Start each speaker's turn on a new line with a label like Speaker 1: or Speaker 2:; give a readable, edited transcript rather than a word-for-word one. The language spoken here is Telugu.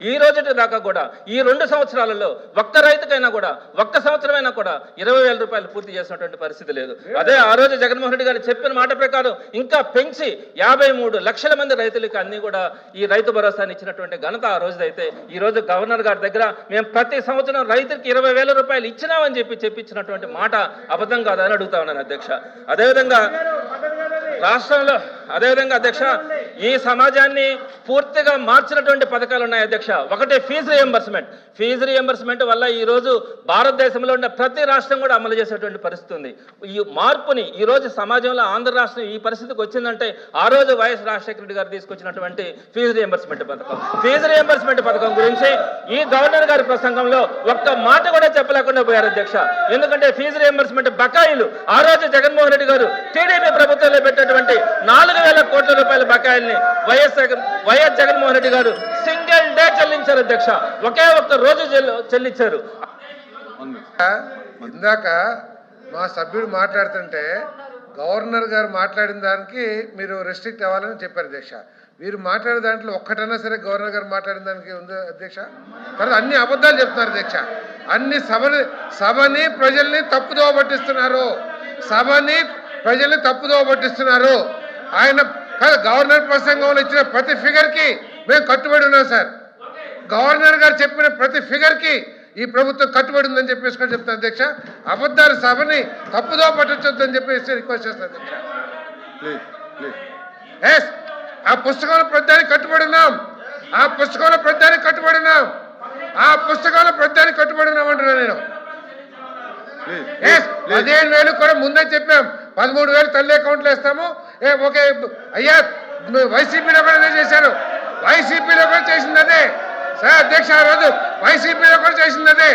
Speaker 1: ఈ రోజు దాకా కూడా ఈ 2 సంవత్సరాలలో ఒక్క రైతుకైనా కూడా ఒక్క సంవత్సరమైనా కూడా 20,000 రూపాయలు పూర్తి చేసినటువంటి పరిస్థితి లేదు. అదే ఆ రోజు జగన్మోహన్ రెడ్డి గారు చెప్పిన మాట ప్రకారం ఇంకా పెంచి 53 లక్షల మంది రైతులకు అన్ని కూడా ఈ రైతు భరోసాని ఇచ్చినటువంటి ఘనత ఆ రోజుదైతే ఈ రోజు గవర్నర్ గారి దగ్గర మేము ప్రతి సంవత్సరం రైతుకి 20,000 రూపాయలు ఇచ్చినామని చెప్పించినటువంటి మాట అబద్ధం కాదని అడుగుతా ఉన్నాను అధ్యక్ష. అదేవిధంగా రాష్ట్రంలో అధ్యక్ష ఈ సమాజాన్ని పూర్తిగా మార్చినటువంటి పథకాలు ఉన్నాయి అధ్యక్ష. ఒకటి ఫీజు రియంబర్స్మెంట్ వల్ల ఈ రోజు భారతదేశంలో ఉన్న ప్రతి రాష్ట్రం కూడా అమలు చేసేటువంటి పరిస్థితి ఉంది. ఈ మార్పుని ఈ రోజు సమాజంలో ఆంధ్ర రాష్ట్రం ఈ పరిస్థితికి వచ్చిందంటే ఆ రోజు వైఎస్ రాజశేఖర రెడ్డి గారు తీసుకొచ్చినటువంటి ఫీజు రియంబర్స్మెంట్ పథకం గురించి ఈ గవర్నర్ గారి ప్రసంగంలో ఒక్క మాట కూడా చెప్పలేకుండా పోయారు అధ్యక్ష. ఎందుకంటే ఫీజు రియంబర్స్మెంట్ బకాయిలు ఆ రోజు జగన్మోహన్ రెడ్డి గారు టీడీపీ ప్రభుత్వంలో పెట్టినటువంటి 4,000 కోట్ల రూపాయల బకాయిల్ని వైఎస్ జగన్మోహన్ రెడ్డి గారు సింగిల్ డే చెల్లించారు అధ్యక్ష. ఒకే ఒక్క రోజు చెల్లించారు.
Speaker 2: ఇందాక మా సభ్యుడు మాట్లాడుతుంటే గవర్నర్ గారు మాట్లాడిన దానికి మీరు రెస్ట్రిక్ట్ అవ్వాలని చెప్పారు అధ్యక్ష. వీరు మాట్లాడే దాంట్లో ఒక్కటన్నా సరే గవర్నర్ గారు మాట్లాడిన దానికి ఉంది అధ్యక్ష. తర్వాత అన్ని అబద్ధాలు చెప్తున్నారు అధ్యక్ష. అన్ని సభని ప్రజల్ని తప్పుదోవ పట్టిస్తున్నారు. ఆయన గవర్నర్ ప్రసంగంలో ఇచ్చిన ప్రతి ఫిగర్కి మేము కట్టుబడి ఉన్నాం సార్. గవర్నర్ గారు చెప్పిన ప్రతి ఫిగర్కి ఈ ప్రభుత్వం కట్టుబడి ఉందని చెప్పేసి కూడా చెప్తాను అధ్యక్ష. అబద్ధాలు సభని తప్పుదో పట్టొచ్చొద్దని చెప్పేసి రిక్వెస్ట్ చేస్తాను అధ్యక్ష. ఎస్, ఆ పుస్తకంలో ప్రతిదానికి కట్టుబడి ఉన్నాం అంటున్నా నేను. 15,000 కూడా ముందే చెప్పాం. 13,000 తల్లి అకౌంట్లో వేస్తాము. ఓకే అయ్యా, వైసీపీలో కూడా చేశారు. వైసీపీలో కూడా చేసింది అదే సార్ అధ్యక్ష. ఆ రోజు వైసీపీలో కూడా చేసింది అదే.